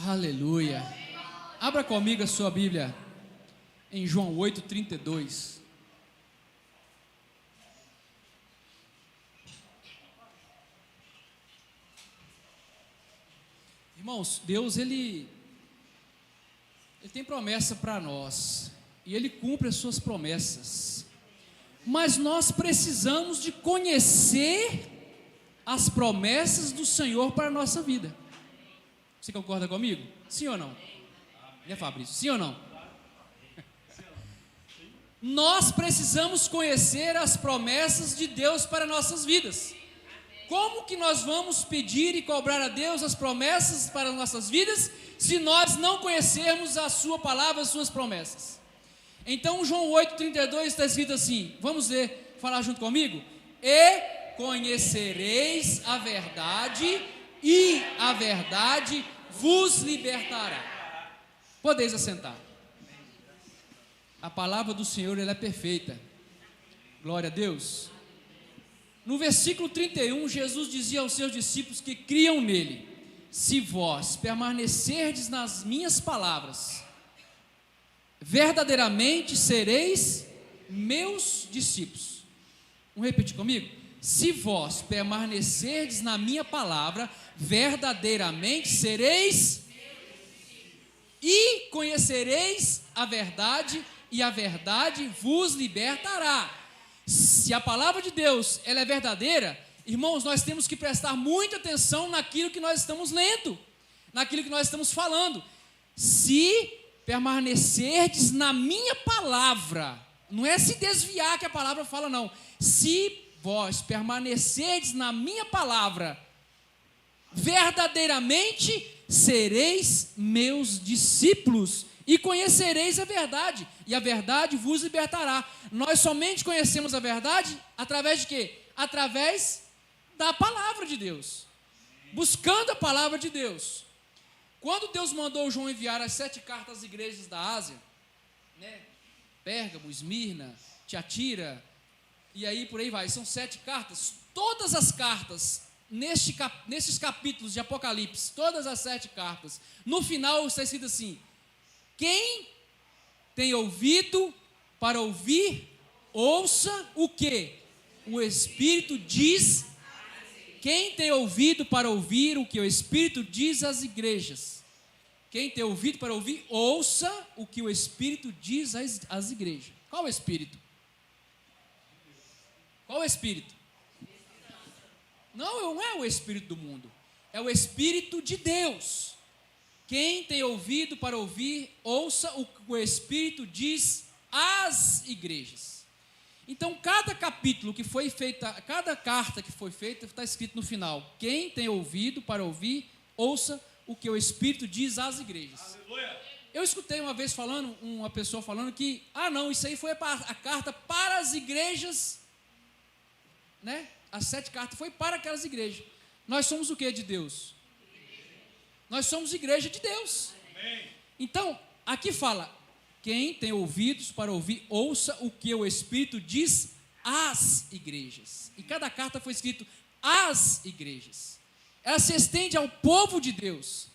Aleluia. Abra comigo a sua Bíblia em João 8:32. Irmãos, Deus ele tem promessa para nós e Ele cumpre as suas promessas, mas nós precisamos de conhecer as promessas do Senhor para a nossa vida. Você concorda comigo? Sim ou não? Né, Fabrício? Sim ou não? Nós precisamos conhecer as promessas de Deus para nossas vidas. Como que nós vamos pedir e cobrar a Deus as promessas para nossas vidas, se nós não conhecermos a sua palavra, as suas promessas? Então João 8:32 está escrito assim, vamos ler, falar junto comigo? E conhecereis a verdade, e a verdade vos libertará. Podeis assentar. A palavra do Senhor, ela é perfeita. Glória a Deus. No versículo 31, Jesus dizia aos seus discípulos que criam nele: se vós permanecerdes nas minhas palavras, verdadeiramente sereis meus discípulos. Vamos repetir comigo? Se vós permanecerdes na minha palavra, verdadeiramente sereis e conhecereis a verdade, e a verdade vos libertará. Se a palavra de Deus ela é verdadeira, irmãos, nós temos que prestar muita atenção naquilo que nós estamos lendo, naquilo que nós estamos falando. Se permanecerdes na minha palavra, não é se desviar que a palavra fala, não. Se vós permanecerdes na minha palavra, verdadeiramente sereis meus discípulos e conhecereis a verdade, e a verdade vos libertará. Nós somente conhecemos a verdade através de quê? Através da palavra de Deus, buscando a palavra de Deus. Quando Deus mandou João enviar as 7 cartas às igrejas da Ásia, né? Pérgamo, Esmirna, Tiatira, e aí por aí vai, são 7 cartas. Todas as cartas nesses capítulos de Apocalipse, todas as 7 cartas, no final está escrito assim: quem tem ouvido para ouvir, ouça o que o Espírito diz. Quem tem ouvido para ouvir o que o Espírito diz às igrejas. Quem tem ouvido para ouvir, ouça o que o Espírito diz às igrejas. Qual o Espírito? Qual o Espírito? Não é o Espírito do mundo, é o Espírito de Deus. Quem tem ouvido para ouvir, ouça o que o Espírito diz às igrejas. Então, cada capítulo que foi feita, cada carta que foi feita, está escrito no final: quem tem ouvido para ouvir, ouça o que o Espírito diz às igrejas. Aleluia. Eu escutei uma vez uma pessoa falando que, não, isso aí foi a carta para as igrejas, né? As 7 cartas foi para aquelas igrejas. Nós somos o que de Deus? Nós somos igreja de Deus. Amém. Então, aqui fala: quem tem ouvidos para ouvir, ouça o que o Espírito diz às igrejas. E cada carta foi escrito às igrejas. Ela se estende ao povo de Deus.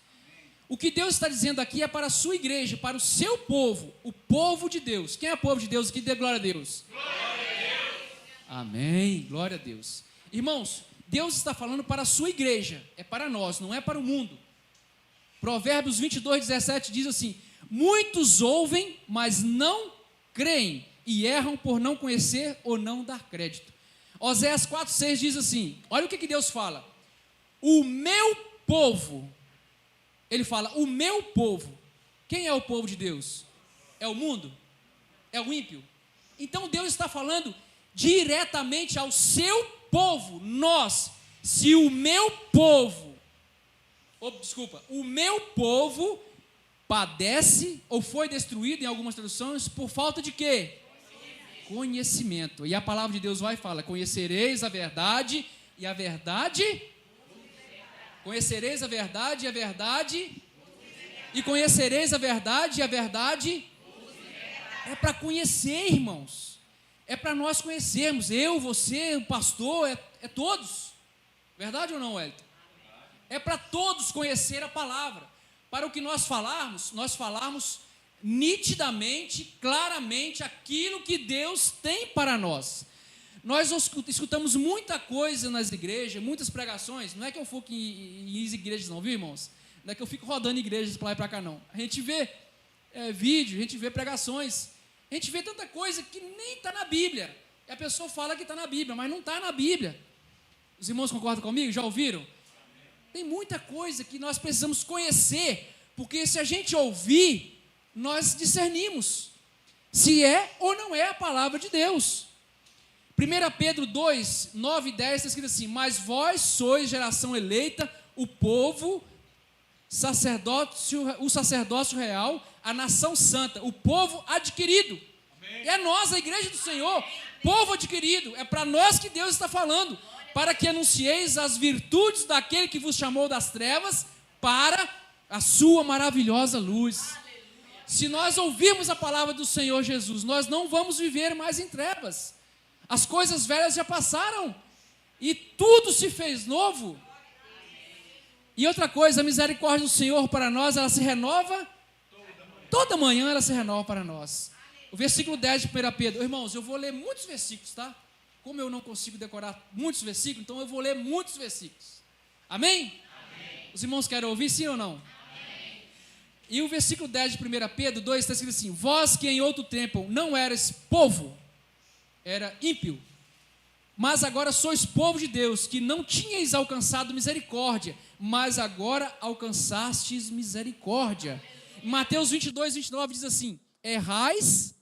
O que Deus está dizendo aqui é para a sua igreja, para o seu povo, o povo de Deus. Quem é o povo de Deus aqui? Dê glória a Deus. Glória a Deus. Amém, glória a Deus. Irmãos, Deus está falando para a sua igreja, é para nós, não é para o mundo. Provérbios 22:17 diz assim: muitos ouvem, mas não creem, e erram por não conhecer ou não dar crédito. Oséias 4:6 diz assim, olha o que Deus fala: o meu povo, ele fala, o meu povo. Quem é o povo de Deus? É o mundo? É o ímpio? Então Deus está falando diretamente ao seu povo, nós. Se o meu povo, o meu povo padece ou foi destruído, em algumas traduções, por falta de quê? Conhecimento. E a palavra de Deus vai e fala: conhecereis a verdade, e a verdade... Conhecereis a verdade, e a verdade... E conhecereis a verdade, e a verdade... É para conhecer, irmãos. É para nós conhecermos. Eu, você, o pastor, é todos. Verdade ou não, Wellington? É para todos conhecer a palavra. para o que nós falarmos nitidamente, claramente, aquilo que Deus tem para nós. Nós escutamos muita coisa nas igrejas, muitas pregações. Não é que eu fico em igrejas não, viu, irmãos? Não é que eu fico rodando igrejas para lá e para cá, não. A gente vê vídeo, a gente vê pregações, a gente vê tanta coisa que nem está na Bíblia. E a pessoa fala que está na Bíblia, mas não está na Bíblia. Os irmãos concordam comigo? Já ouviram? Tem muita coisa que nós precisamos conhecer, porque se a gente ouvir, nós discernimos se é ou não é a palavra de Deus. 1 Pedro 2, 9 e 10 está escrito assim: mas vós sois geração eleita, o povo, o sacerdócio real, a nação santa, o povo adquirido. Amém. É nós, a igreja do Senhor, povo adquirido. É para nós que Deus está falando, para que anuncieis as virtudes daquele que vos chamou das trevas para a sua maravilhosa luz. Se nós ouvirmos a palavra do Senhor Jesus, nós não vamos viver mais em trevas. As coisas velhas já passaram e tudo se fez novo. E outra coisa, a misericórdia do Senhor para nós, ela se renova toda manhã, ela se renova para nós. O versículo 10 de 1 Pedro. Irmãos, eu vou ler muitos versículos, tá? Como eu não consigo decorar muitos versículos, então eu vou ler muitos versículos. Amém? Amém. Os irmãos querem ouvir, sim ou não? Amém. E o versículo 10 de 1 Pedro 2 está escrito assim: vós que em outro tempo não erais povo, era ímpio, mas agora sois povo de Deus, que não tinhais alcançado misericórdia, mas agora alcançastes misericórdia. Mateus 22, 29 diz assim: errais.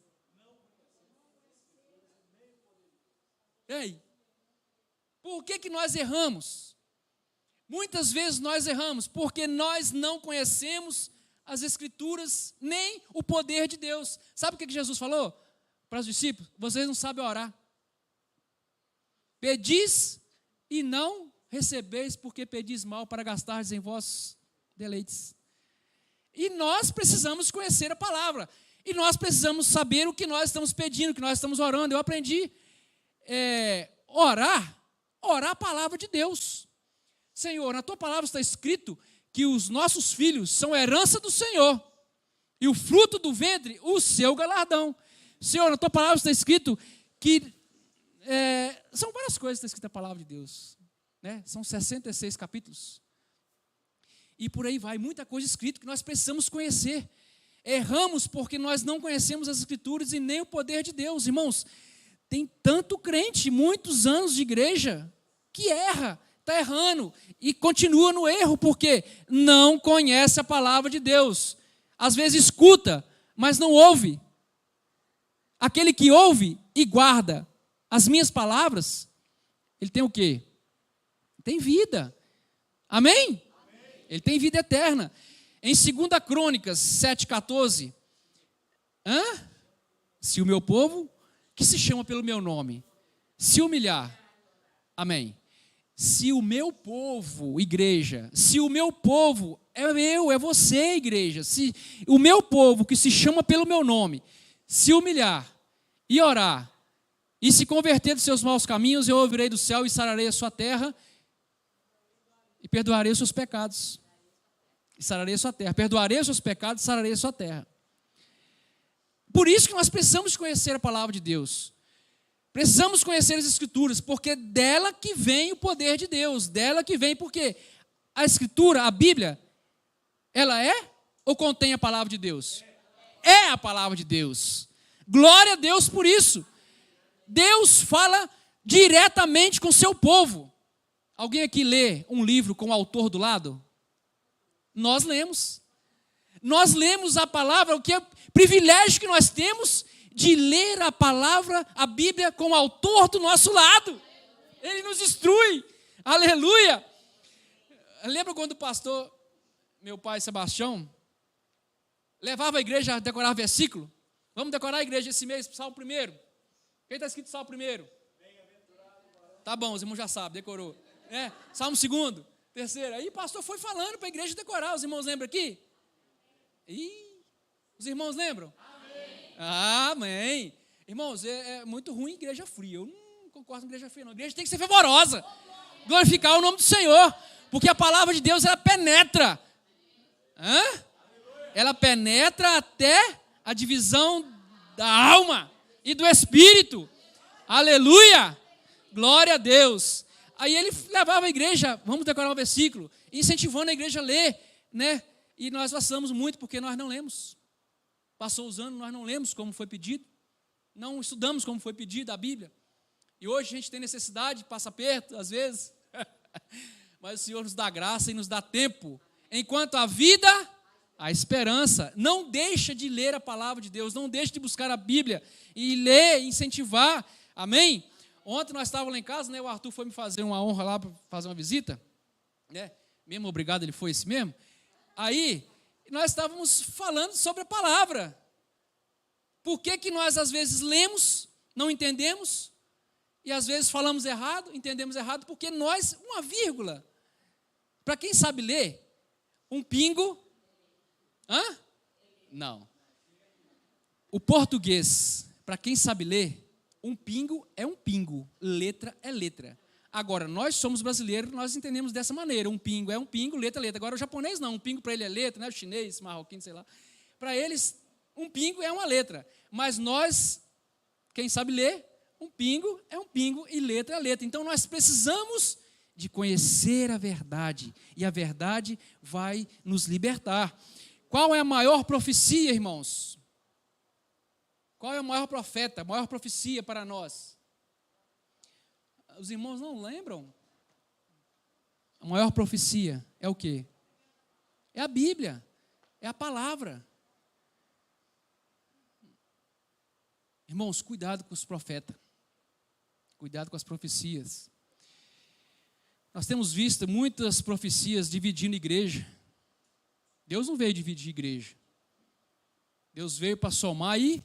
Ei, por que nós erramos? Muitas vezes nós erramos porque nós não conhecemos as Escrituras, nem o poder de Deus. Sabe o que Jesus falou para os discípulos? Vocês não sabem orar. Pedis e não recebeis, porque pedis mal, para gastardes em vossos deleites. E nós precisamos conhecer a palavra. E nós precisamos saber o que nós estamos pedindo, o que nós estamos orando. Eu aprendi orar a palavra de Deus. Senhor, na tua palavra está escrito que os nossos filhos são herança do Senhor, e o fruto do ventre, o seu galardão. Senhor, na tua palavra está escrito que são várias coisas que está escrito na palavra de Deus, né? São 66 capítulos. E por aí vai, muita coisa escrita que nós precisamos conhecer. Erramos porque nós não conhecemos as Escrituras e nem o poder de Deus. Irmãos, tem tanto crente, muitos anos de igreja, que erra, está errando e continua no erro, porque não conhece a palavra de Deus. Às vezes escuta, mas não ouve. Aquele que ouve e guarda as minhas palavras, ele tem o quê? Tem vida. Amém? Ele tem vida eterna. Em 2 Crônicas 7,14, se o meu povo, que se chama pelo meu nome, se humilhar, amém. Se o meu povo, igreja, se o meu povo, é você, igreja, se o meu povo, que se chama pelo meu nome, se humilhar e orar, e se converter dos seus maus caminhos, eu ouvirei do céu e sararei a sua terra, e perdoarei os seus pecados. E sararei a sua terra. Perdoarei os seus pecados e sararei a sua terra. Por isso que nós precisamos conhecer a palavra de Deus. Precisamos conhecer as Escrituras, porque dela que vem o poder de Deus. Dela que vem, porque a Escritura, a Bíblia, ela é ou contém a palavra de Deus? É a palavra de Deus. Glória a Deus por isso. Deus fala diretamente com o seu povo. Alguém aqui lê um livro com o autor do lado? Nós lemos. Nós lemos a palavra, o que é privilégio que nós temos de ler a palavra, a Bíblia, com o autor do nosso lado. Ele nos instrui. Aleluia. Lembra quando o pastor, meu pai Sebastião, levava a igreja a decorar versículo? Vamos decorar a igreja esse mês, Salmo 1. Quem está escrito Salmo 1? Tá bom, os irmãos já sabem, decorou. Salmo 2, 3. Aí o pastor foi falando para a igreja decorar. Os irmãos lembram aqui? Os irmãos lembram? Amém. Irmãos, é muito ruim igreja fria. Eu não concordo com igreja fria, não. A igreja tem que ser fervorosa. Glorificar o nome do Senhor. Porque a palavra de Deus, ela penetra. Hã? Ela penetra até a divisão da alma e do espírito. Aleluia! Glória a Deus. Aí ele levava a igreja, vamos decorar o versículo, incentivando a igreja a ler, né? E nós vacilamos muito porque nós não lemos. Passou os anos, nós não lemos como foi pedido. Não estudamos como foi pedido a Bíblia. E hoje a gente tem necessidade, passa perto, às vezes. Mas o Senhor nos dá graça e nos dá tempo. Enquanto a vida, a esperança. Não deixa de ler a palavra de Deus. Não deixa de buscar a Bíblia. E ler, incentivar. Amém? Ontem nós estávamos lá em casa, né? O Arthur foi me fazer uma honra lá para fazer uma visita. Né? Mesmo obrigado, ele foi esse mesmo. Aí, nós estávamos falando sobre a palavra. Por que nós às vezes lemos, não entendemos, e às vezes falamos errado, entendemos errado, porque nós, uma vírgula, para quem sabe ler, um pingo, não. O português, para quem sabe ler, um pingo é um pingo, letra é letra. Agora, nós somos brasileiros, nós entendemos dessa maneira, um pingo é um pingo, letra é letra. Agora, o japonês não, um pingo para ele é letra, né? O chinês, marroquino, sei lá. Para eles, um pingo é uma letra. Mas nós, quem sabe ler, um pingo é um pingo e letra é letra. Então, nós precisamos de conhecer a verdade. E a verdade vai nos libertar. Qual é a maior profecia, irmãos? Qual é o maior profeta, a maior profecia para nós? Os irmãos não lembram? A maior profecia é o quê? É a Bíblia, é a palavra. Irmãos, cuidado com os profetas. Cuidado com as profecias. Nós temos visto muitas profecias dividindo igreja. Deus não veio dividir igreja. Deus veio para somar e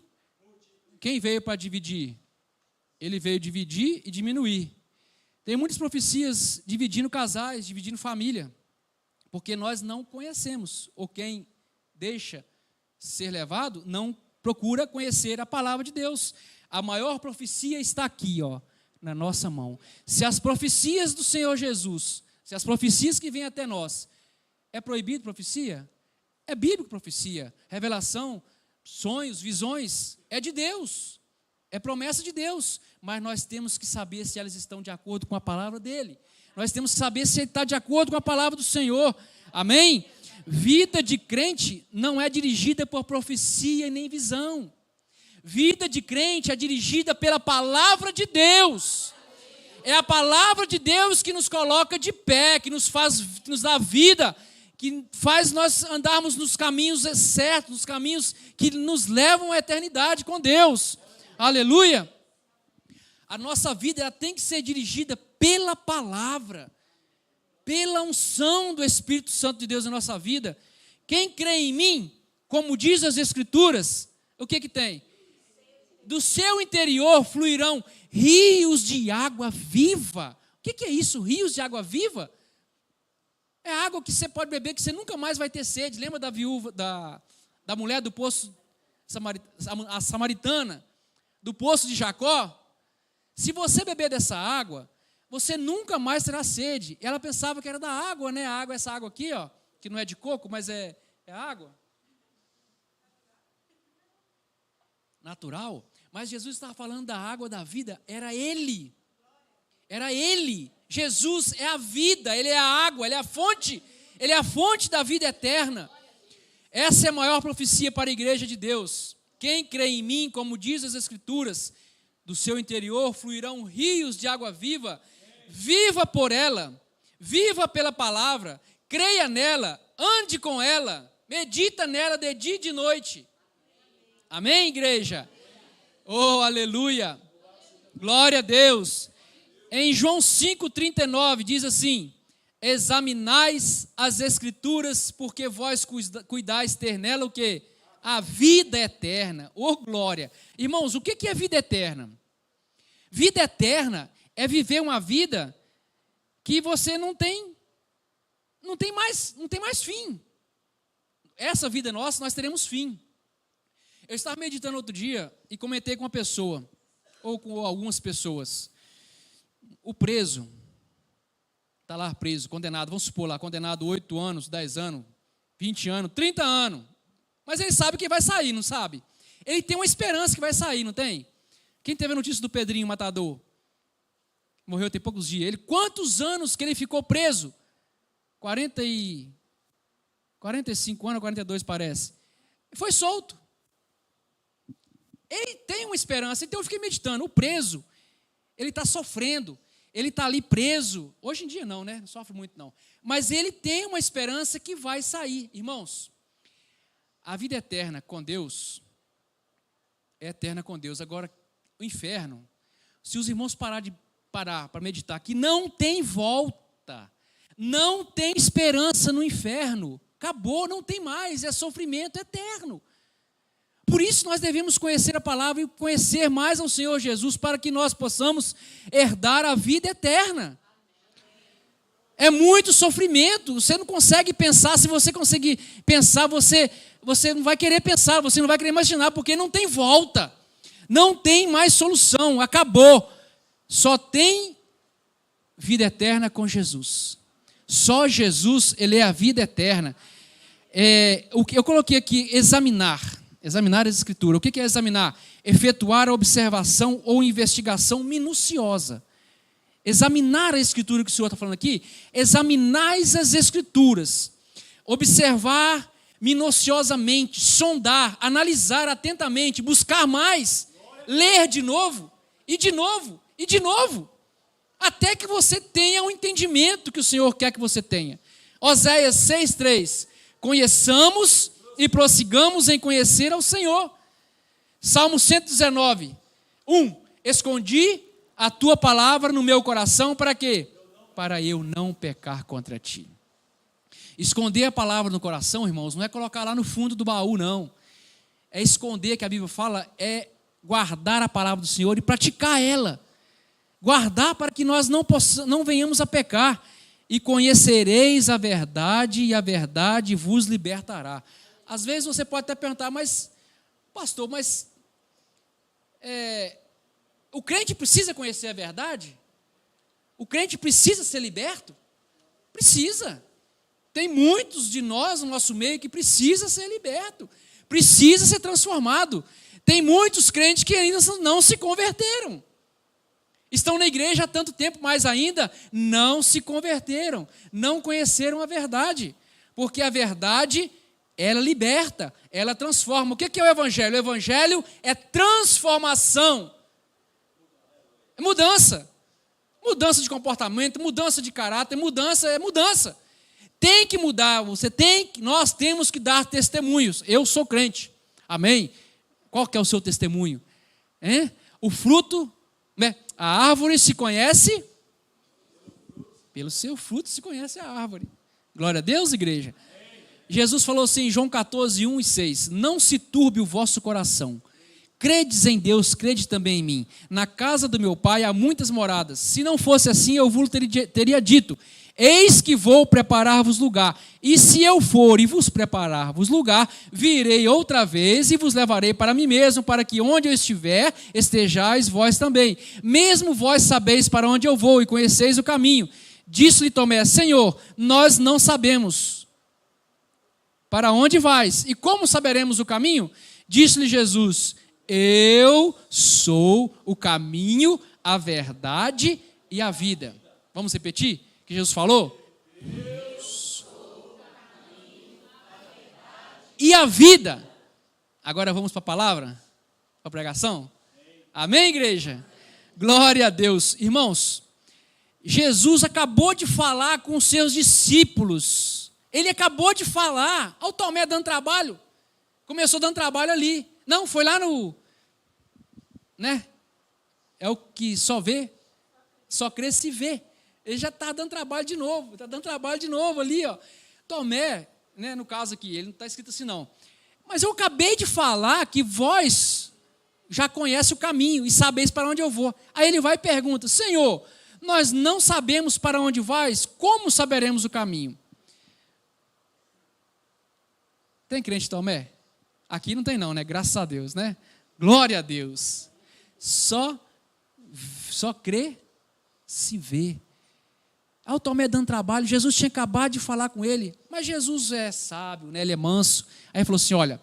quem veio para dividir? Ele veio dividir e diminuir. Tem muitas profecias dividindo casais, dividindo família, porque nós não conhecemos, ou quem deixa ser levado não procura conhecer a palavra de Deus. A maior profecia está aqui, na nossa mão. Se as profecias do Senhor Jesus, se as profecias que vêm até nós, é proibido profecia? É bíblico profecia, revelação, sonhos, visões, é de Deus, é promessa de Deus, mas nós temos que saber se elas estão de acordo com a palavra dele, nós temos que saber se ele está de acordo com a palavra do Senhor, amém? Vida de crente não é dirigida por profecia e nem visão, vida de crente é dirigida pela palavra de Deus, é a palavra de Deus que nos coloca de pé, que nos dá vida, que faz nós andarmos nos caminhos certos, nos caminhos que nos levam à eternidade com Deus. Aleluia! A nossa vida ela tem que ser dirigida pela palavra, pela unção do Espírito Santo de Deus na nossa vida. Quem crê em mim, como diz as Escrituras, o que tem? Do seu interior fluirão rios de água viva. O que é isso, rios de água viva? É água que você pode beber, que você nunca mais vai ter sede. Lembra da viúva, da mulher do poço, a samaritana, do poço de Jacó? Se você beber dessa água, você nunca mais terá sede. Ela pensava que era da água, né? A água, essa água aqui, que não é de coco, mas é água natural. Mas Jesus estava falando da água da vida, era Ele. Era Ele. Jesus é a vida, Ele é a água, Ele é a fonte da vida eterna. Essa é a maior profecia para a igreja de Deus. Quem crê em mim, como diz as Escrituras, do seu interior fluirão rios de água viva. Viva por ela, viva pela palavra, creia nela, ande com ela, medita nela de dia e de noite. Amém, igreja? Oh, aleluia! Glória a Deus! Em João 5,39 diz assim: examinais as Escrituras, porque vós cuidais ter nela o quê? A vida eterna. Oh, glória! Irmãos, o que é vida eterna? Vida eterna é viver uma vida que você não tem mais fim. Essa vida nossa, nós teremos fim. Eu estava meditando outro dia e comentei com uma pessoa, ou com algumas pessoas. O preso, está lá preso, condenado, vamos supor lá, condenado 8 anos, 10 anos, 20 anos, 30 anos. Mas ele sabe que vai sair, não sabe? Ele tem uma esperança que vai sair, não tem? Quem teve a notícia do Pedrinho Matador? Morreu tem poucos dias. Ele, quantos anos que ele ficou preso? 45 anos, 42 parece. Foi solto. Ele tem uma esperança. Então eu fiquei meditando. O preso, ele está sofrendo. Ele está ali preso. Hoje em dia não, né? Não sofre muito não. Mas ele tem uma esperança que vai sair. Irmãos, a vida eterna com Deus é eterna com Deus. Agora, o inferno, se os irmãos parar para meditar, que não tem volta, não tem esperança no inferno, acabou, não tem mais, é sofrimento eterno. Por isso nós devemos conhecer a palavra e conhecer mais ao Senhor Jesus, para que nós possamos herdar a vida eterna. É muito sofrimento, você não consegue pensar. Se você conseguir pensar, você não vai querer pensar, você não vai querer imaginar, porque não tem volta, não tem mais solução, acabou. Só tem vida eterna com Jesus. Só Jesus, ele é a vida eterna. Eu coloquei aqui examinar as escrituras. O que é examinar? Efetuar a observação ou investigação minuciosa. Examinar a escritura que o Senhor está falando aqui. Examinais as escrituras. Observar minuciosamente, sondar, analisar atentamente, buscar mais, ler de novo, e de novo, e de novo, até que você tenha o entendimento que o Senhor quer que você tenha. Oséias 6:3, conheçamos e prossigamos em conhecer ao Senhor. Salmo 119, 1, escondi a tua palavra no meu coração, para quê? Para eu não pecar contra ti. Esconder a palavra no coração, irmãos, não é colocar lá no fundo do baú, não. É esconder, que a Bíblia fala, é guardar a palavra do Senhor e praticar ela. Guardar para que nós não venhamos a pecar. E conhecereis a verdade, e a verdade vos libertará. Às vezes você pode até perguntar, mas, pastor, o crente precisa conhecer a verdade? O crente precisa ser liberto? Precisa. Tem muitos de nós no nosso meio que precisa ser liberto, precisa ser transformado. Tem muitos crentes que ainda não se converteram. Estão na igreja há tanto tempo, mas ainda não se converteram, não conheceram a verdade. Porque a verdade, ela liberta, ela transforma. O que é o Evangelho? O Evangelho é transformação, é mudança. Mudança de comportamento, mudança de caráter, mudança. Tem que mudar, nós temos que dar testemunhos. Eu sou crente, amém? Qual que é o seu testemunho? O fruto, né? A árvore se conhece, pelo seu fruto se conhece a árvore. Glória a Deus, igreja. Jesus falou assim em João 14, 1 e 6, não se turbe o vosso coração. Credes em Deus, crede também em mim. Na casa do meu pai há muitas moradas. Se não fosse assim, eu vos teria dito, eis que vou preparar-vos lugar. E se eu for e vos preparar-vos lugar, virei outra vez e vos levarei para mim mesmo, para que onde eu estiver, estejais vós também. Mesmo vós sabeis para onde eu vou e conheceis o caminho. Disse-lhe Tomé, Senhor, nós não sabemos para onde vais, e como saberemos o caminho? Disse-lhe Jesus, eu sou o caminho, a verdade e a vida. Vamos repetir? Que Jesus falou? Eu sou o caminho, a verdade e a vida. Agora vamos para a palavra? Para a pregação? Amém, igreja? Glória a Deus. Irmãos, Jesus acabou de falar com os seus discípulos. Ele acabou de falar. Olha o Tomé dando trabalho. Começou dando trabalho ali. Não, foi lá no... né? É o que só vê, só crê se vê. Ele já está dando trabalho de novo. Está dando trabalho de novo ali, ó. Tomé, né, no caso aqui, ele não está escrito assim não. Mas eu acabei de falar que vós já conhece o caminho e sabeis para onde eu vou. Aí ele vai e pergunta, Senhor, nós não sabemos para onde vais, como saberemos o caminho? Tem crente Tomé? Aqui não tem não, né? Graças a Deus, né? Glória a Deus. Só crê se vê. Aí o Tomé dando trabalho, Jesus tinha acabado de falar com ele, mas Jesus é sábio, né? Ele é manso. Aí ele falou assim, olha,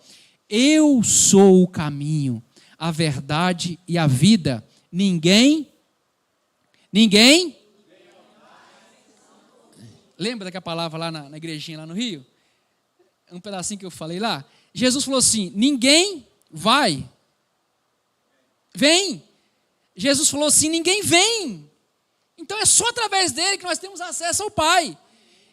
eu sou o caminho, a verdade e a vida. Ninguém? Lembra daquela palavra lá na igrejinha lá no Rio? Um pedacinho que eu falei lá. Jesus falou assim, ninguém vem. Jesus falou assim, ninguém vem. Então é só através dele que nós temos acesso ao Pai.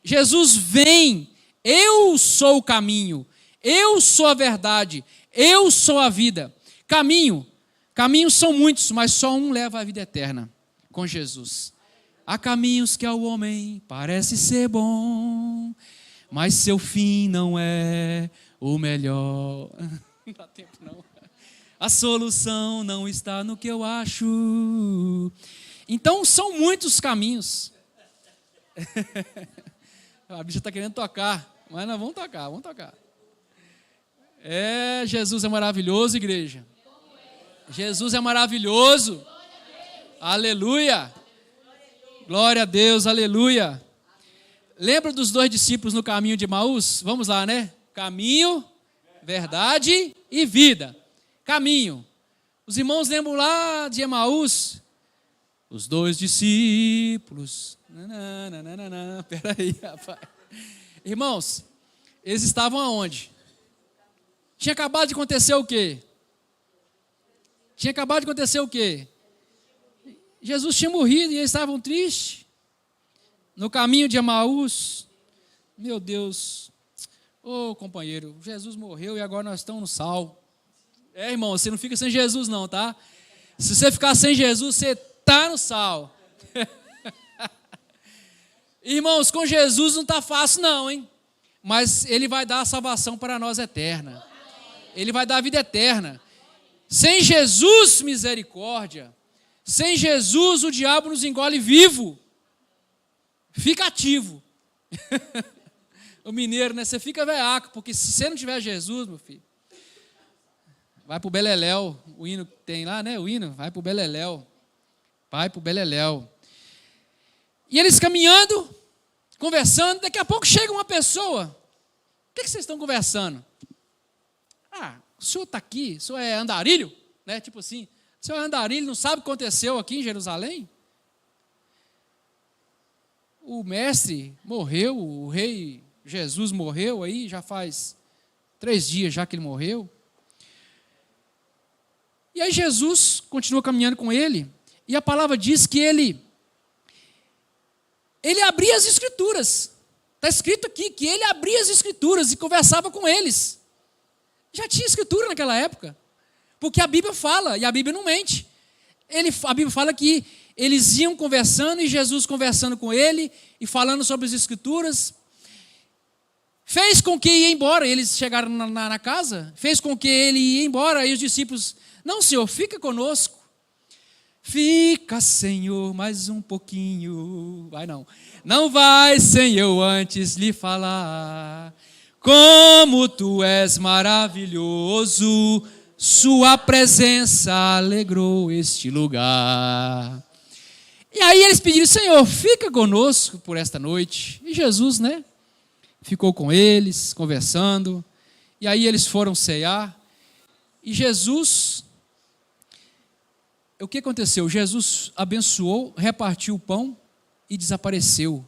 Jesus vem, eu sou o caminho, eu sou a verdade, eu sou a vida. Caminhos são muitos, mas só um leva à vida eterna, com Jesus. Há caminhos que ao homem parece ser bom, mas seu fim não é o melhor. Não dá tempo não. A solução não está no que eu acho. Então são muitos caminhos. A bicha está querendo tocar, mas nós vamos tocar. Jesus é maravilhoso, igreja. Jesus é maravilhoso. Aleluia. Glória a Deus, aleluia. Lembra dos 2 discípulos no caminho de Emaús? Vamos lá, né? Caminho, verdade e vida. Caminho. Os irmãos lembram lá de Emaús? Os 2 discípulos. Peraí, rapaz. Irmãos, eles estavam aonde? Tinha acabado de acontecer o quê? Jesus tinha morrido e eles estavam tristes. No caminho de Emaús. Meu Deus. Ô, companheiro, Jesus morreu e agora nós estamos no sal. Irmão, você não fica sem Jesus não, tá? Se você ficar sem Jesus, você está no sal. Irmãos, com Jesus não está fácil não, hein? Mas Ele vai dar a salvação para nós eterna. Ele vai dar a vida eterna. Sem Jesus, misericórdia. Sem Jesus, o diabo nos engole vivo. Fica ativo. O mineiro, né? Você fica veaco, porque se você não tiver Jesus, meu filho, vai pro Beleléu. O hino que tem lá, né? O hino, vai pro Beleléu. E eles caminhando, conversando, daqui a pouco chega uma pessoa. O que vocês estão conversando? O senhor está aqui, o senhor é andarilho? Né? Tipo assim, o senhor é andarilho, não sabe o que aconteceu aqui em Jerusalém? O mestre morreu, o rei Jesus morreu aí, já faz 3 dias já que ele morreu. E aí Jesus continua caminhando com ele, e a palavra diz que ele abria as escrituras. Está escrito aqui que ele abria as escrituras e conversava com eles. Já tinha escritura naquela época, porque a Bíblia fala, e a Bíblia não mente. A Bíblia fala que eles iam conversando, e Jesus conversando com ele, e falando sobre as escrituras, fez com que ia embora. Eles chegaram na casa, fez com que ele ia embora, e os discípulos, não Senhor, fica conosco. Fica, Senhor, mais um pouquinho. Vai não vai sem eu antes lhe falar. Como tu és maravilhoso, sua presença alegrou este lugar. E aí eles pediram, Senhor, fica conosco por esta noite. E Jesus, né, ficou com eles, conversando. E aí eles foram cear. E Jesus, o que aconteceu? Jesus abençoou, repartiu o pão e desapareceu.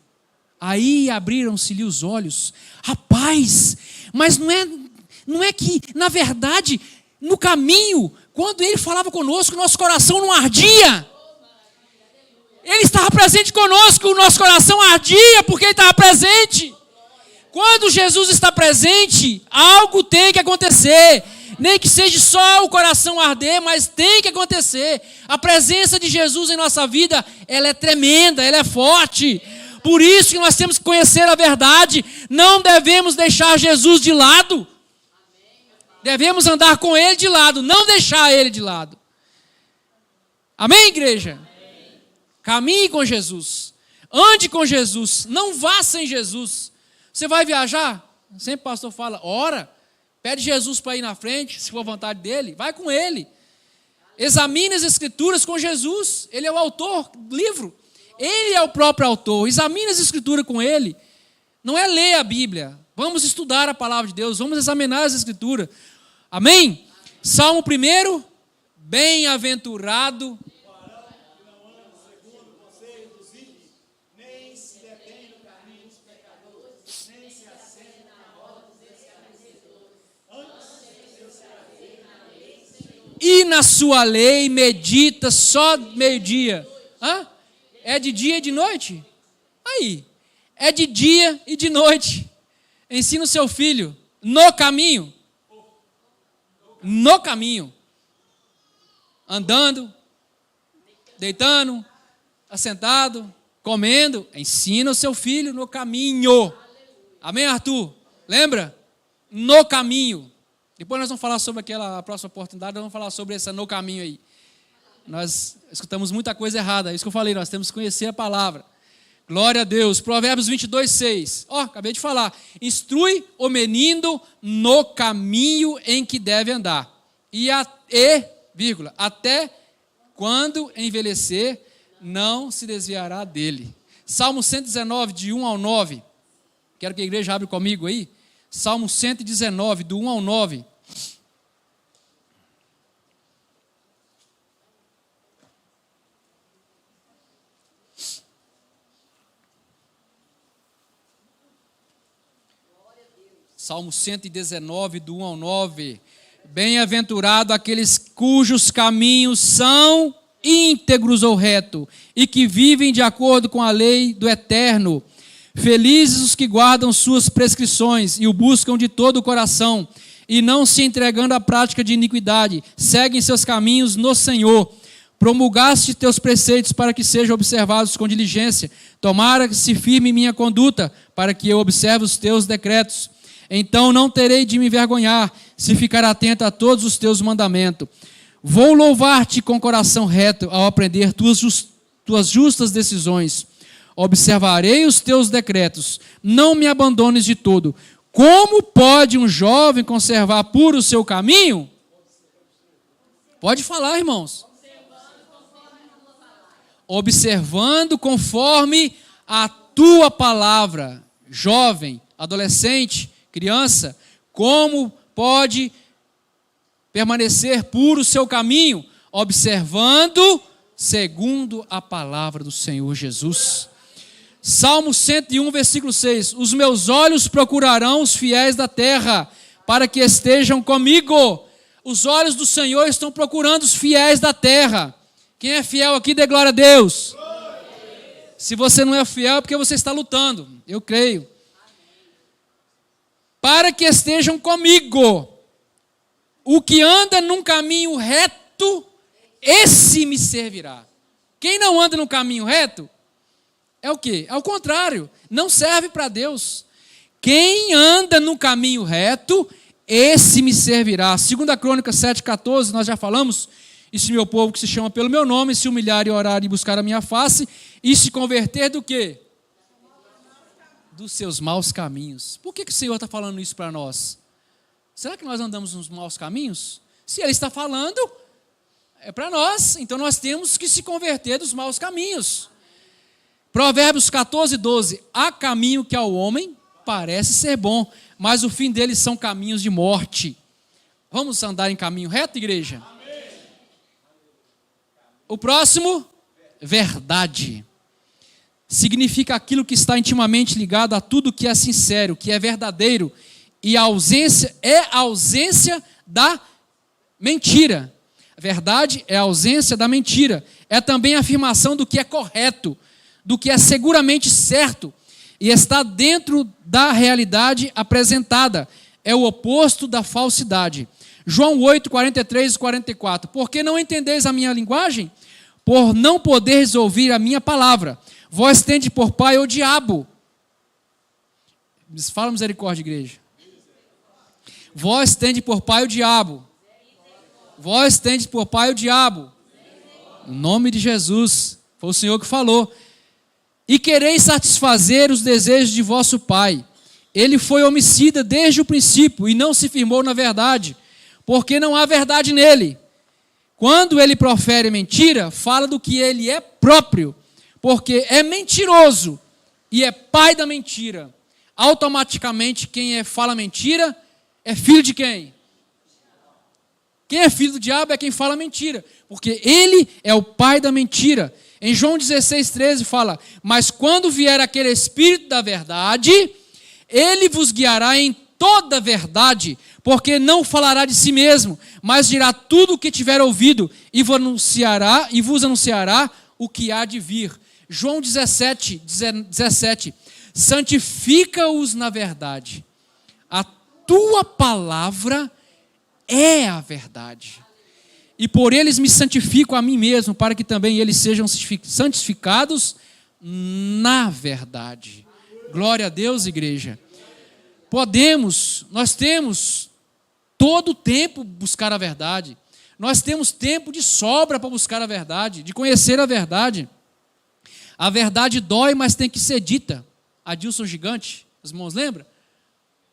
Aí abriram-se-lhe os olhos. Rapaz, mas não é que, na verdade, no caminho, quando ele falava conosco, nosso coração não ardia. Ele estava presente conosco, o nosso coração ardia porque ele estava presente. Quando Jesus está presente, algo tem que acontecer. Nem que seja só o coração arder, mas tem que acontecer. A presença de Jesus em nossa vida, ela é tremenda, ela é forte. Por isso que nós temos que conhecer a verdade. Não devemos deixar Jesus de lado. Devemos andar com Ele de lado, não deixar Ele de lado. Amém, igreja? Amém. Caminhe com Jesus. Ande com Jesus. Não vá sem Jesus. Você vai viajar? Sempre o pastor fala, ora, pede Jesus para ir na frente, se for vontade dele, vai com Ele. Examine as Escrituras com Jesus. Ele é o autor do livro. Ele é o próprio autor. Examine as Escrituras com ele. Não é ler a Bíblia. Vamos estudar a palavra de Deus. Vamos examinar as Escrituras. Amém? Salmo 1. Bem-aventurado. E na sua lei medita só meio-dia. É de dia e de noite? Aí. É de dia e de noite. Ensina o seu filho no caminho. No caminho. Andando, deitando, assentado, comendo. Ensina o seu filho no caminho. Amém, Arthur? Lembra? No caminho. Depois nós vamos falar sobre a próxima oportunidade, nós vamos falar sobre essa no caminho aí. Nós escutamos muita coisa errada, é isso que eu falei, nós temos que conhecer a palavra. Glória a Deus. Provérbios 22:6. Acabei de falar. Instrui o menino no caminho em que deve andar. Até quando envelhecer, não se desviará dele. Salmo 119, de 1 ao 9. Quero que a igreja abra comigo aí. Salmo 119, do 1 ao 9. Salmo 119, do 1 ao 9. Bem-aventurado aqueles cujos caminhos são íntegros ou reto, e que vivem de acordo com a lei do Eterno. Felizes os que guardam suas prescrições e o buscam de todo o coração, e não se entregando à prática de iniquidade, seguem seus caminhos no Senhor. Promulgaste teus preceitos para que sejam observados com diligência. Tomara que se firme minha conduta, para que eu observe os teus decretos. Então não terei de me envergonhar, se ficar atento a todos os teus mandamentos. Vou louvar-te com coração reto, ao aprender tuas justas decisões. Observarei os teus decretos, não me abandones de todo. Como pode um jovem conservar puro o seu caminho? Pode falar, irmãos. Observando conforme a tua palavra. Jovem, adolescente, criança, como pode permanecer puro o seu caminho? Observando segundo a palavra do Senhor Jesus. Salmo 101, versículo 6. Os meus olhos procurarão os fiéis da terra, para que estejam comigo. Os olhos do Senhor estão procurando os fiéis da terra. Quem é fiel aqui, dê glória a Deus. Se você não é fiel, é porque você está lutando. Eu creio. Para que estejam comigo. O que anda num caminho reto, esse me servirá. Quem não anda no caminho reto, é o quê? É o contrário, não serve para Deus. Quem anda no caminho reto, esse me servirá. 2 Crônicas 7,14, nós já falamos. E se meu povo que se chama pelo meu nome, se humilhar e orar e buscar a minha face, e se converter do quê? Dos seus maus caminhos. Por que o Senhor está falando isso para nós? Será que nós andamos nos maus caminhos? Se Ele está falando, é para nós. Então nós temos que se converter dos maus caminhos. Provérbios 14:12. Há caminho que ao homem parece ser bom, mas o fim deles são caminhos de morte. Vamos andar em caminho reto, igreja? Amém. O próximo, verdade. Significa aquilo que está intimamente ligado a tudo que é sincero, que é verdadeiro, e a ausência da mentira. A verdade é a ausência da mentira. É também a afirmação do que é correto, do que é seguramente certo, e está dentro da realidade apresentada. É o oposto da falsidade. João 8, 43 e 44. Por que não entendeis a minha linguagem? Por não poderes ouvir a minha palavra. Vós tendes por pai o diabo. Fala misericórdia, igreja. Vós tendes por pai o diabo. Vós tendes por pai o diabo. No nome de Jesus. Foi o Senhor que falou. E quereis satisfazer os desejos de vosso pai. Ele foi homicida desde o princípio e não se firmou na verdade, porque não há verdade nele. Quando ele profere mentira, fala do que ele é próprio, porque é mentiroso e é pai da mentira. Automaticamente, quem fala mentira é filho de quem? Quem é filho do diabo é quem fala mentira, porque ele é o pai da mentira. Em João 16,13 fala: mas quando vier aquele Espírito da verdade, ele vos guiará em toda a verdade, porque não falará de si mesmo, mas dirá tudo o que tiver ouvido e vos anunciará o que há de vir. João 17, santifica-os na verdade, a tua palavra é a verdade. E por eles me santifico a mim mesmo, para que também eles sejam santificados na verdade. Glória a Deus, igreja. Nós temos todo o tempo buscar a verdade. Nós temos tempo de sobra para buscar a verdade, de conhecer a verdade. A verdade dói, mas tem que ser dita. Adilson Gigante, os irmãos lembram?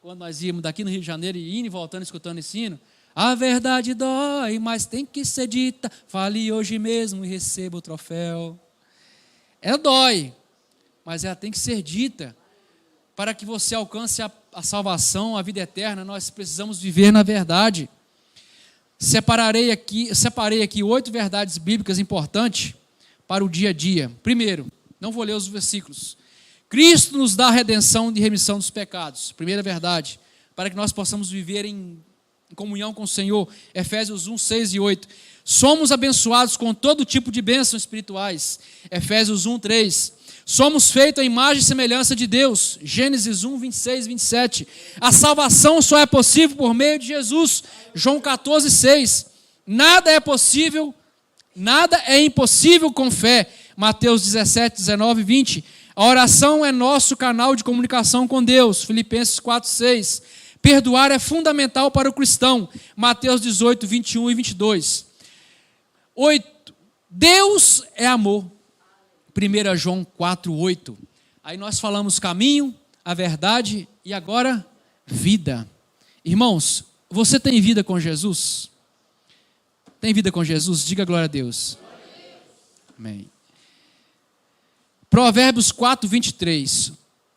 Quando nós íamos daqui no Rio de Janeiro e indo e voltando, escutando esse hino. A verdade dói, mas tem que ser dita. Fale hoje mesmo e receba o troféu. Ela dói, mas ela tem que ser dita. Para que você alcance a salvação, a vida eterna, nós precisamos viver na verdade. Separei aqui 8 verdades bíblicas importantes para o dia a dia. Primeiro, não vou ler os versículos. Cristo nos dá a redenção e remissão dos pecados. Primeira verdade, para que nós possamos viver em comunhão com o Senhor. Efésios 1, 6 e 8. Somos abençoados com todo tipo de bênçãos espirituais. Efésios 1, 3. Somos feitos à imagem e semelhança de Deus. Gênesis 1, 26 e 27. A salvação só é possível por meio de Jesus. João 14, 6. Nada é impossível com fé. Mateus 17, 19 e 20. A oração é nosso canal de comunicação com Deus. Filipenses 4, 6. Perdoar é fundamental para o cristão. Mateus 18, 21 e 22. 8. Deus é amor. 1 João 4, 8. Aí nós falamos caminho, a verdade e agora vida. Irmãos, você tem vida com Jesus? Tem vida com Jesus? Diga glória a Deus. Amém. Provérbios 4, 23.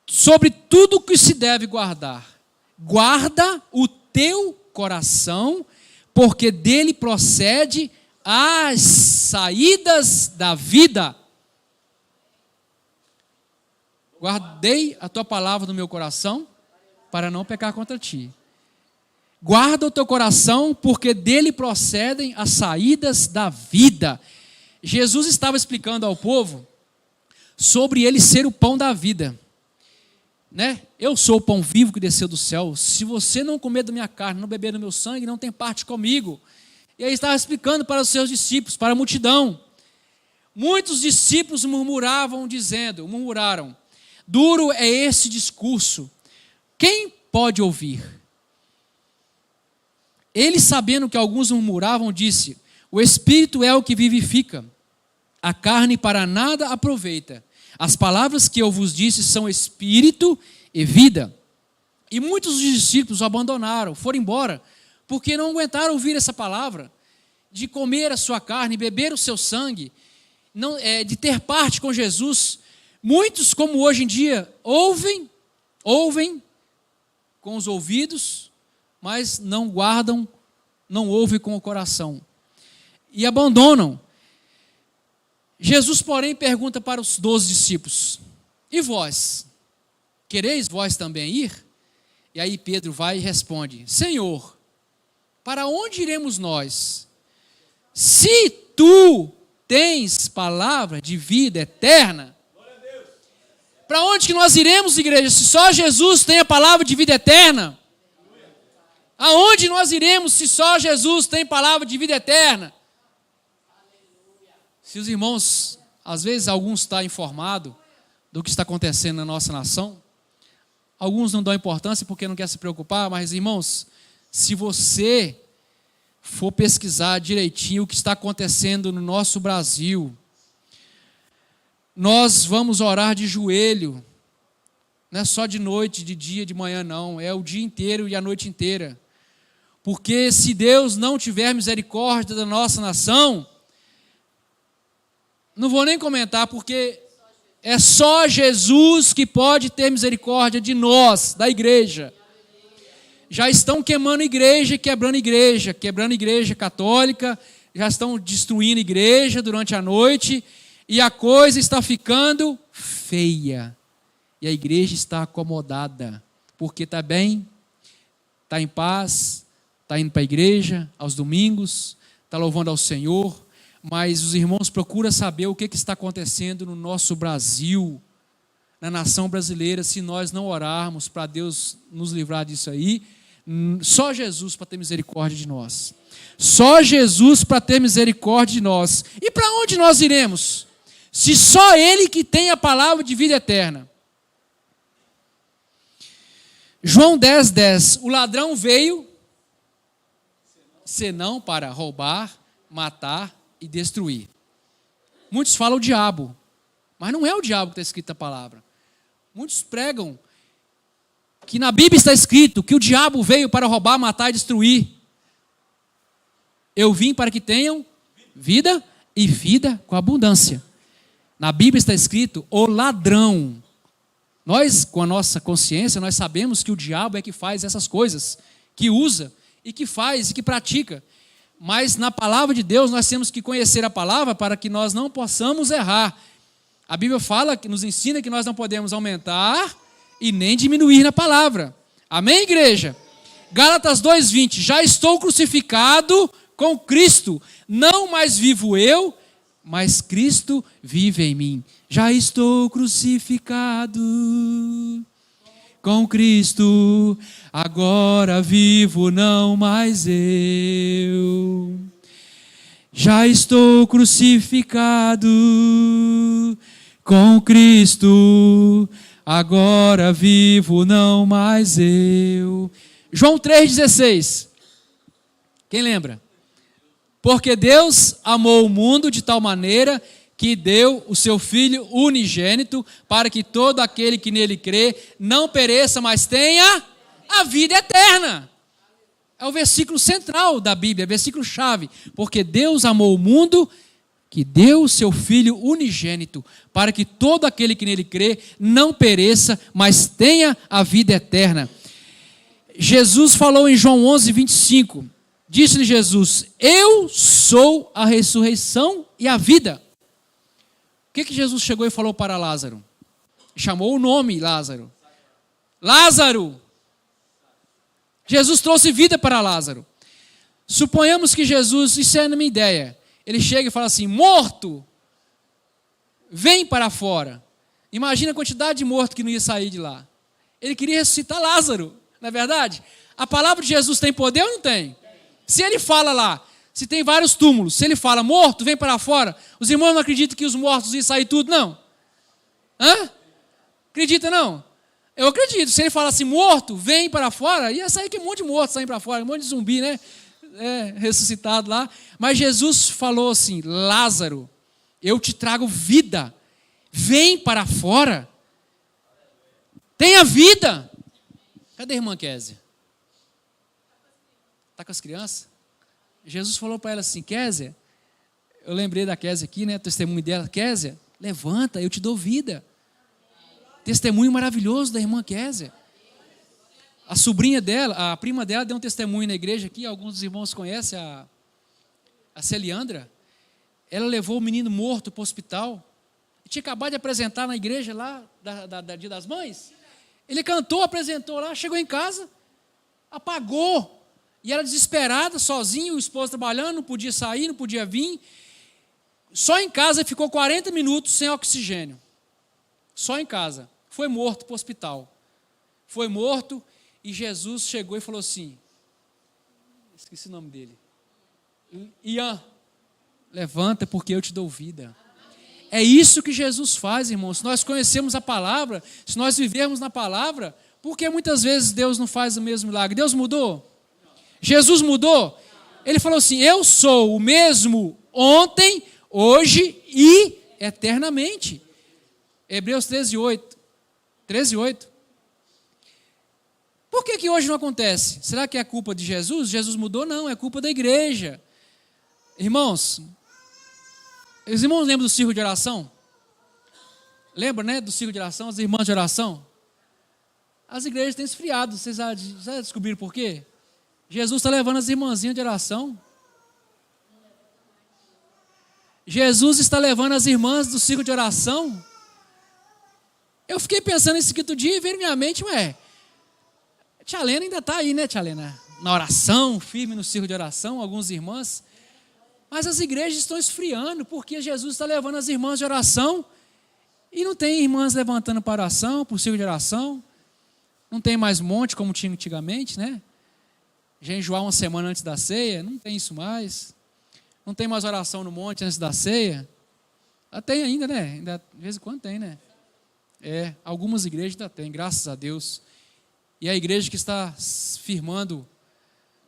Sobre tudo que se deve guardar, guarda o teu coração, porque dele procede as saídas da vida. Guardei a tua palavra no meu coração, para não pecar contra ti. Guarda o teu coração, porque dele procedem as saídas da vida. Jesus estava explicando ao povo sobre ele ser o pão da vida. Né? Eu sou o pão vivo que desceu do céu. Se você não comer da minha carne, não beber do meu sangue, não tem parte comigo. E aí estava explicando para os seus discípulos, para a multidão. Muitos discípulos murmuraram, duro é esse discurso, quem pode ouvir? Ele, sabendo que alguns murmuravam, disse: o Espírito é o que vivifica, a carne para nada aproveita. As palavras que eu vos disse são Espírito e vida. E muitos dos discípulos o abandonaram, foram embora, porque não aguentaram ouvir essa palavra, de comer a sua carne, beber o seu sangue, de ter parte com Jesus. Muitos, como hoje em dia, ouvem com os ouvidos, mas não guardam, não ouvem com o coração. E abandonam. Jesus, porém, pergunta para os 12 discípulos: e vós? Quereis vós também ir? E aí Pedro vai e responde: Senhor, para onde iremos nós? Se tu tens palavra de vida eterna, para onde que nós iremos, igreja, se só Jesus tem a palavra de vida eterna? Aonde nós iremos se só Jesus tem palavra de vida eterna? Se os irmãos, às vezes alguns estão informados do que está acontecendo na nossa nação, alguns não dão importância porque não quer se preocupar, mas irmãos, se você for pesquisar direitinho o que está acontecendo no nosso Brasil, nós vamos orar de joelho, não é só de noite, de dia, de manhã não, é o dia inteiro e a noite inteira, porque se Deus não tiver misericórdia da nossa nação, não vou nem comentar, porque É só Jesus que pode ter misericórdia de nós, da igreja. Já estão queimando igreja e quebrando igreja católica, já estão destruindo igreja durante a noite, e a coisa está ficando feia. E a igreja está acomodada, porque está bem, está em paz, está indo para a igreja aos domingos, está louvando ao Senhor, mas os irmãos procuram saber o que está acontecendo no nosso Brasil, na nação brasileira, se nós não orarmos para Deus nos livrar disso aí. Só Jesus para ter misericórdia de nós. Só Jesus para ter misericórdia de nós. E para onde nós iremos? Se só Ele que tem a palavra de vida eterna. João 10:10. O ladrão veio, senão para roubar, matar e destruir. Muitos falam o diabo, mas não é o diabo que está escrito na palavra. Muitos pregam que na Bíblia está escrito que o diabo veio para roubar, matar e destruir. Eu vim para que tenham vida e vida com abundância. Na Bíblia está escrito o ladrão. Nós, com a nossa consciência, nós sabemos que o diabo é que faz essas coisas, que usa e que faz e que pratica. Mas na palavra de Deus nós temos que conhecer a palavra para que nós não possamos errar. A Bíblia fala, nos ensina que nós não podemos aumentar e nem diminuir na palavra. Amém, igreja? Gálatas 2:20. Já estou crucificado com Cristo. Não mais vivo eu, mas Cristo vive em mim. Já estou crucificado com Cristo. Agora vivo não mais eu. Já estou crucificado com Cristo. Agora vivo não mais eu. João 3,16. Quem lembra? Porque Deus amou o mundo de tal maneira que deu o seu Filho unigênito para que todo aquele que nele crê não pereça, mas tenha a vida eterna. É o versículo central da Bíblia, versículo-chave. Porque Deus amou o mundo que deu o seu Filho unigênito, para que todo aquele que nele crê não pereça, mas tenha a vida eterna. Jesus falou em João 11:25, disse-lhe Jesus: eu sou a ressurreição e a vida. O que Jesus chegou e falou para Lázaro? Chamou o nome Lázaro. Lázaro! Jesus trouxe vida para Lázaro. Suponhamos que Jesus, isso é a minha ideia, ele chega e fala assim: morto, vem para fora. Imagina a quantidade de morto que não ia sair de lá. Ele queria ressuscitar Lázaro, não é verdade? A palavra de Jesus tem poder ou não tem? Se ele fala lá, se tem vários túmulos, se ele fala morto, vem para fora, os irmãos não acreditam que os mortos iam sair tudo, não? Hã? Acredita não? Eu acredito. Se ele fala assim, morto, vem para fora, ia sair que um monte de morto saindo para fora, um monte de zumbi, né? Ressuscitado lá. Mas Jesus falou assim: Lázaro, eu te trago vida, vem para fora, tenha vida. Cadê a irmã Kézia? Está com as crianças? Jesus falou para ela assim: Kézia, eu lembrei da Kézia aqui, né? O testemunho dela. Kézia, levanta, eu te dou vida. Testemunho maravilhoso da irmã Kézia. A sobrinha dela, a prima dela, deu um testemunho na igreja aqui. Alguns dos irmãos conhecem a Celiandra. Ela levou o menino morto para o hospital. E tinha acabado de apresentar na igreja lá, da Dia das Mães. Ele cantou, apresentou lá, chegou em casa, apagou. E ela desesperada, sozinha, o esposo trabalhando, não podia sair, não podia vir. Só em casa ficou 40 minutos sem oxigênio. Só em casa. Foi morto para o hospital. Foi morto e Jesus chegou e falou assim, esqueci o nome dele. Ian, levanta porque eu te dou vida. É isso que Jesus faz, irmãos. Se nós conhecemos a palavra, se nós vivermos na palavra, por que muitas vezes Deus não faz o mesmo milagre? Deus mudou? Jesus mudou? Ele falou assim: eu sou o mesmo ontem, hoje e eternamente. Hebreus 13:8. Por que hoje não acontece? Será que é culpa de Jesus? Jesus mudou? Não, é culpa da igreja. Irmãos, os irmãos lembram do círculo de oração? Lembra, né, do ciclo de oração, as irmãs de oração? As igrejas têm esfriado, vocês já descobriram por quê? Jesus está levando as irmãzinhas de oração. Jesus está levando as irmãs do ciclo de oração. Eu fiquei pensando nisso aqui outro dia e veio na minha mente, tia Lena ainda está aí, né, tia Lena? Na oração, firme no ciclo de oração, algumas irmãs. Mas as igrejas estão esfriando, porque Jesus está levando as irmãs de oração e não tem irmãs levantando para oração, para o ciclo de oração. Não tem mais monte como tinha antigamente, né? Já enjoar uma semana antes da ceia, não tem isso mais. Não tem mais oração no monte antes da ceia. Tem ainda, né? Ainda, de vez em quando tem, né? Algumas igrejas ainda tem, graças a Deus. E a igreja que está firmando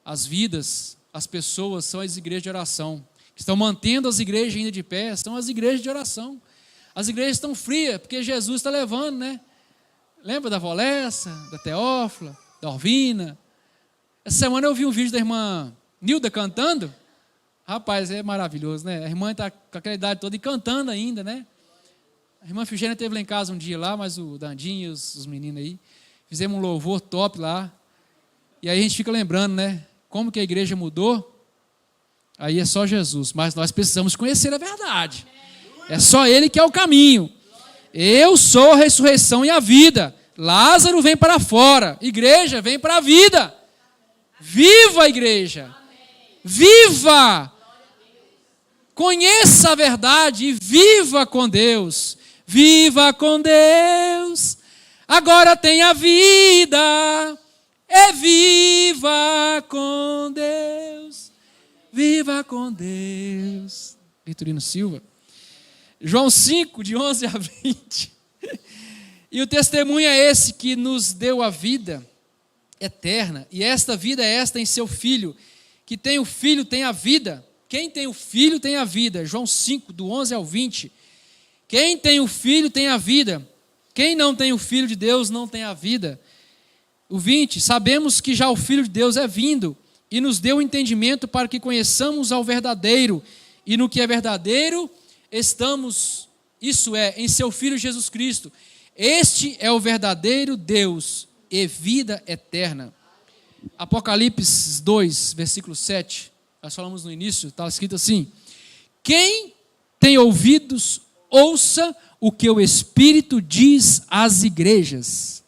as vidas, as pessoas, são as igrejas de oração. Que estão mantendo as igrejas ainda de pé, são as igrejas de oração. As igrejas estão frias, porque Jesus está levando, né? Lembra da Volessa, da Teófila, da Orvina? Essa semana eu vi um vídeo da irmã Nilda cantando. Rapaz, é maravilhoso, né? A irmã está com aquela idade toda e cantando ainda, né? A irmã Figênia esteve lá em casa um dia lá, mas o Dandinho e os meninos aí, fizemos um louvor top lá. E aí a gente fica lembrando, né? Como que a igreja mudou. Aí é só Jesus, mas nós precisamos conhecer a verdade. É só Ele que é o caminho. Eu sou a ressurreição e a vida. Lázaro vem para fora, igreja vem para a vida. Viva a igreja! Viva! Conheça a verdade e viva com Deus. Viva com Deus. Agora tenha vida. Viva com Deus. Viva com Deus. Vitorino Silva. João 5, de 11 a 20. E o testemunho é esse, que nos deu a vida eterna. E esta vida é esta em seu Filho. Que tem o Filho tem a vida. Quem tem o Filho tem a vida. João 5, do 11 ao 20. Quem tem o Filho tem a vida. Quem não tem o Filho de Deus não tem a vida. O 20, sabemos que já o Filho de Deus é vindo e nos deu o entendimento para que conheçamos ao verdadeiro. E no que é verdadeiro, estamos, isso é, em seu Filho Jesus Cristo. Este é o verdadeiro Deus e vida eterna. Apocalipse 2, versículo 7, nós falamos no início, está escrito assim: quem tem ouvidos, ouça o que o Espírito diz às igrejas.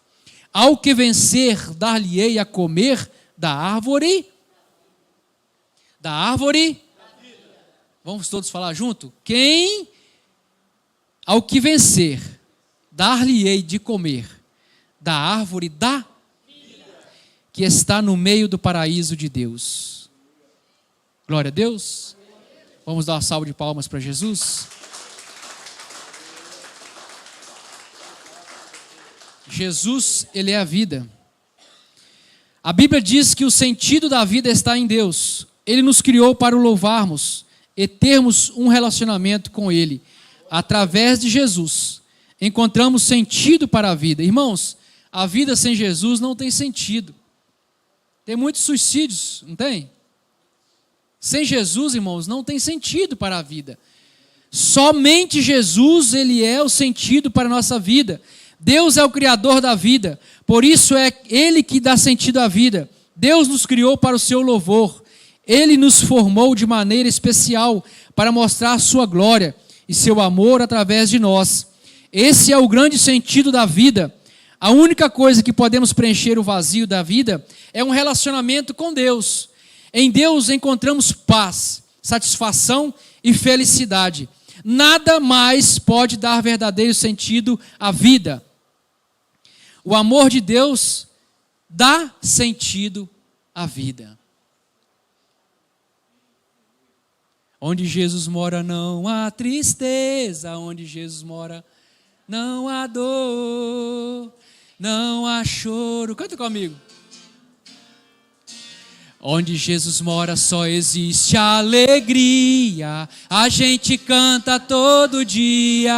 Ao que vencer, dar-lhe-ei a comer da árvore. Da árvore. Vamos todos falar junto? Quem, ao que vencer, dar-lhe-ei de comer da árvore da vida, que está no meio do paraíso de Deus. Glória a Deus. Vamos dar uma salva de palmas para Jesus. Jesus, Ele é a vida. A Bíblia diz que o sentido da vida está em Deus. Ele nos criou para o louvarmos e termos um relacionamento com Ele. Através de Jesus, encontramos sentido para a vida. Irmãos, a vida sem Jesus não tem sentido. Tem muitos suicídios, não tem? Sem Jesus, irmãos, não tem sentido para a vida. Somente Jesus, Ele é o sentido para a nossa vida. Deus é o Criador da vida, por isso é Ele que dá sentido à vida. Deus nos criou para o seu louvor. Ele nos formou de maneira especial para mostrar a sua glória e seu amor através de nós. Esse é o grande sentido da vida. A única coisa que podemos preencher o vazio da vida é um relacionamento com Deus. Em Deus encontramos paz, satisfação e felicidade. Nada mais pode dar verdadeiro sentido à vida. O amor de Deus dá sentido à vida. Onde Jesus mora não há tristeza, onde Jesus mora não há dor, não há choro. Canta comigo. Onde Jesus mora só existe alegria, a gente canta todo dia.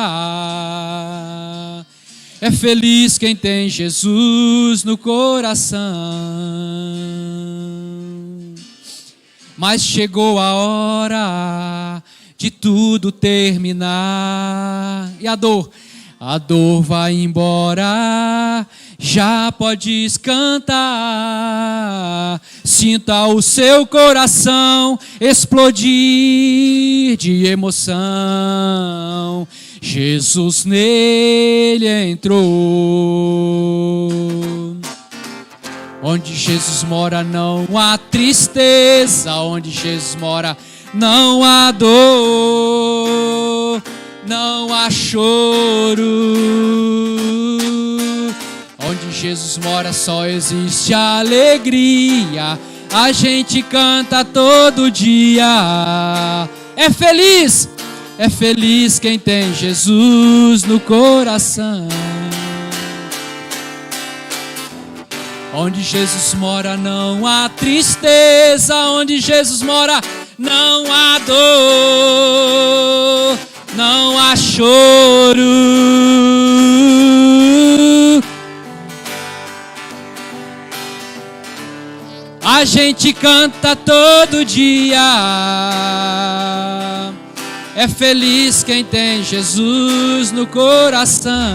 É feliz quem tem Jesus no coração. Mas chegou a hora de tudo terminar. E a dor A dor vai embora, já podes cantar. Sinta o seu coração explodir de emoção. Jesus nele entrou. Onde Jesus mora não há tristeza, onde Jesus mora não há dor, não há choro. Onde Jesus mora só existe alegria, a gente canta todo dia. É feliz quem tem Jesus no coração. Onde Jesus mora não há tristeza, onde Jesus mora não há dor, não há choro. A gente canta todo dia. É feliz quem tem Jesus no coração.